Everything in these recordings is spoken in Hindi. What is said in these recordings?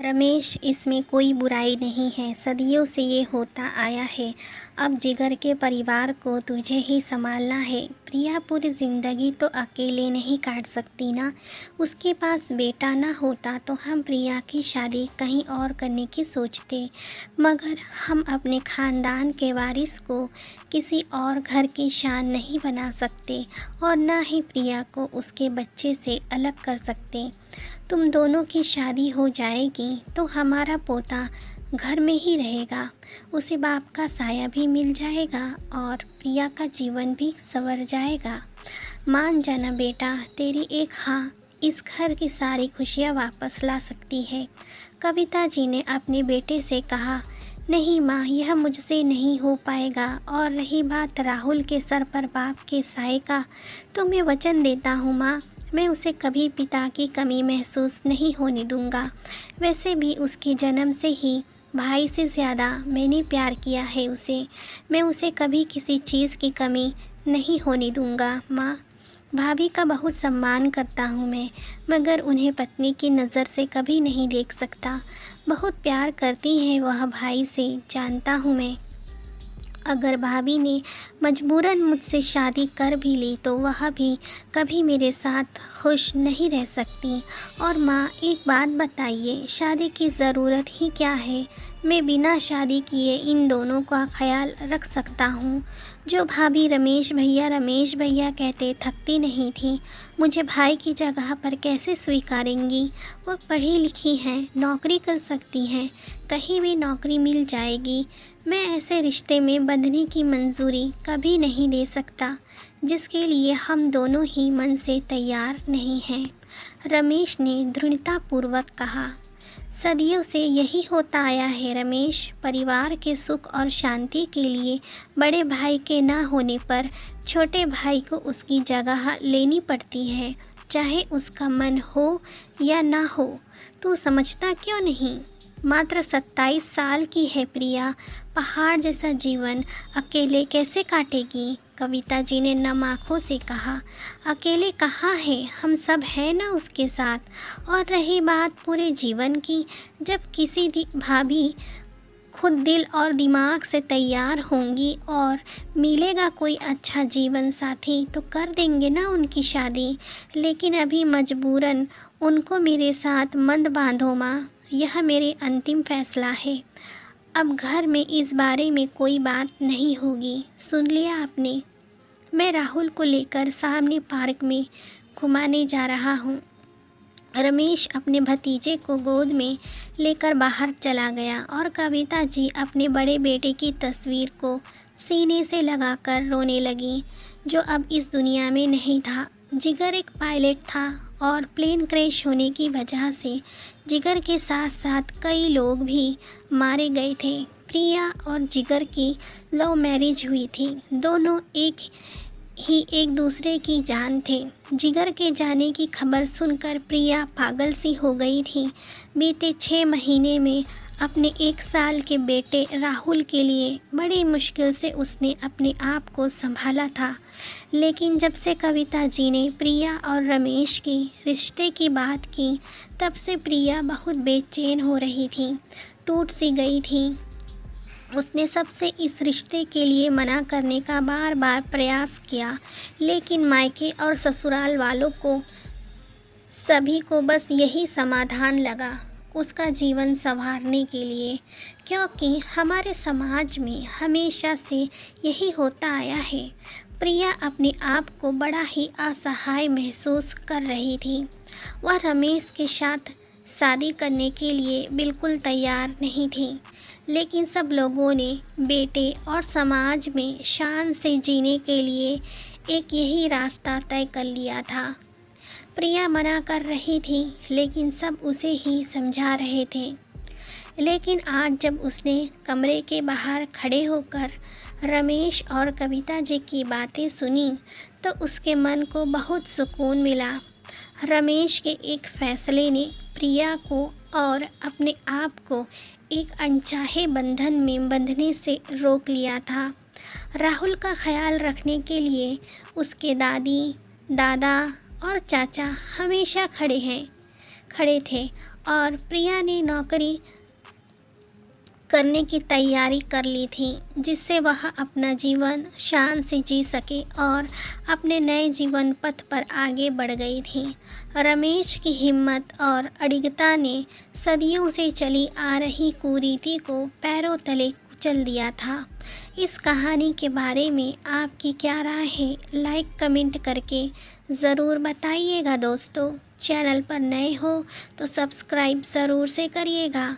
रमेश, इसमें कोई बुराई नहीं है। सदियों से ये होता आया है। अब जिगर के परिवार को तुझे ही संभालना है। प्रिया पूरी ज़िंदगी तो अकेले नहीं काट सकती ना। उसके पास बेटा ना होता तो हम प्रिया की शादी कहीं और करने की सोचते, मगर हम अपने ख़ानदान के वारिस को किसी और घर की शान नहीं बना सकते और ना ही प्रिया को उसके बच्चे से अलग कर सकते। तुम दोनों की शादी हो जाएगी तो हमारा पोता घर में ही रहेगा, उसे बाप का साया भी मिल जाएगा और प्रिया का जीवन भी संवर जाएगा। मान जाना बेटा, तेरी एक हाँ इस घर की सारी खुशियाँ वापस ला सकती है। कविता जी ने अपने बेटे से कहा। नहीं माँ, यह मुझसे नहीं हो पाएगा। और रही बात राहुल के सर पर बाप के साए का, तो मैं वचन देता हूँ माँ, मैं उसे कभी पिता की कमी महसूस नहीं होने दूंगा। वैसे भी उसके जन्म से ही भाई से ज़्यादा मैंने प्यार किया है उसे। मैं उसे कभी किसी चीज़ की कमी नहीं होने दूंगा माँ। भाभी का बहुत सम्मान करता हूँ मैं, मगर उन्हें पत्नी की नज़र से कभी नहीं देख सकता। बहुत प्यार करती है वह भाई से, जानता हूँ मैं। अगर भाभी ने मजबूरन मुझसे शादी कर भी ली तो वह भी कभी मेरे साथ खुश नहीं रह सकती। और माँ, एक बात बताइए, शादी की ज़रूरत ही क्या है? मैं बिना शादी किए इन दोनों का ख्याल रख सकता हूँ। जो भाभी रमेश भैया कहते थकती नहीं थी। मुझे भाई की जगह पर कैसे स्वीकारेंगी? वो पढ़ी लिखी हैं, नौकरी कर सकती हैं, कहीं भी नौकरी मिल जाएगी। मैं ऐसे रिश्ते में बंधने की मंजूरी कभी नहीं दे सकता जिसके लिए हम दोनों ही मन से तैयार नहीं हैं, रमेश ने दृढ़तापूर्वक कहा। सदियों से यही होता आया है रमेश। परिवार के सुख और शांति के लिए बड़े भाई के ना होने पर छोटे भाई को उसकी जगह लेनी पड़ती है, चाहे उसका मन हो या ना हो। तू समझता क्यों नहीं? मात्र 27 साल की है प्रिया, पहाड़ जैसा जीवन अकेले कैसे काटेगी? कविता जी ने नम आँखों से कहा। अकेले कहाँ है, हम सब हैं ना उसके साथ। और रही बात पूरे जीवन की, जब किसी भाभी खुद दिल और दिमाग से तैयार होंगी और मिलेगा कोई अच्छा जीवन साथी तो कर देंगे ना उनकी शादी। लेकिन अभी मजबूरन उनको मेरे साथ मत बांधो माँ, यह मेरे अंतिम फैसला है। अब घर में इस बारे में कोई बात नहीं होगी, सुन लिया आपने? मैं राहुल को लेकर सामने पार्क में घुमाने जा रहा हूँ। रमेश अपने भतीजे को गोद में लेकर बाहर चला गया और कविता जी अपने बड़े बेटे की तस्वीर को सीने से लगाकर रोने लगी, जो अब इस दुनिया में नहीं था। जिगर एक पायलट था और प्लेन क्रैश होने की वजह से जिगर के साथ साथ कई लोग भी मारे गए थे। प्रिया और जिगर की लव मैरिज हुई थी। दोनों एक दूसरे की जान थे। जिगर के जाने की खबर सुनकर प्रिया पागल सी हो गई थी। बीते 6 महीने में अपने 1 साल के बेटे राहुल के लिए बड़ी मुश्किल से उसने अपने आप को संभाला था। लेकिन जब से कविता जी ने प्रिया और रमेश के रिश्ते की बात की, तब से प्रिया बहुत बेचैन हो रही थी, टूट सी गई थी। उसने सबसे इस रिश्ते के लिए मना करने का बार बार प्रयास किया, लेकिन मायके और ससुराल वालों को सभी को बस यही समाधान लगा, उसका जीवन संवारने के लिए। क्योंकि हमारे समाज में हमेशा से यही होता आया है। प्रिया अपने आप को बड़ा ही असहाय महसूस कर रही थी। वह रमेश के साथ शादी करने के लिए बिल्कुल तैयार नहीं थी, लेकिन सब लोगों ने बेटे और समाज में शान से जीने के लिए एक यही रास्ता तय कर लिया था। प्रिया मना कर रही थी, लेकिन सब उसे ही समझा रहे थे। लेकिन आज जब उसने कमरे के बाहर खड़े होकर रमेश और कविता जी की बातें सुनी, तो उसके मन को बहुत सुकून मिला। रमेश के एक फैसले ने प्रिया को और अपने आप को एक अनचाहे बंधन में बंधने से रोक लिया था। राहुल का ख्याल रखने के लिए उसके दादी, दादा और चाचा हमेशा खड़े थे और प्रिया ने नौकरी करने की तैयारी कर ली थी, जिससे वह अपना जीवन शान से जी सके और अपने नए जीवन पथ पर आगे बढ़ गई थी। रमेश की हिम्मत और अडिगता ने सदियों से चली आ रही कुरीति को पैरों तले कुचल दिया था। इस कहानी के बारे में आपकी क्या राय है, लाइक कमेंट करके ज़रूर बताइएगा दोस्तों। चैनल पर नए हो तो सब्सक्राइब ज़रूर से करिएगा।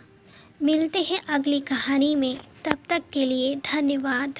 मिलते हैं अगली कहानी में, तब तक के लिए धन्यवाद।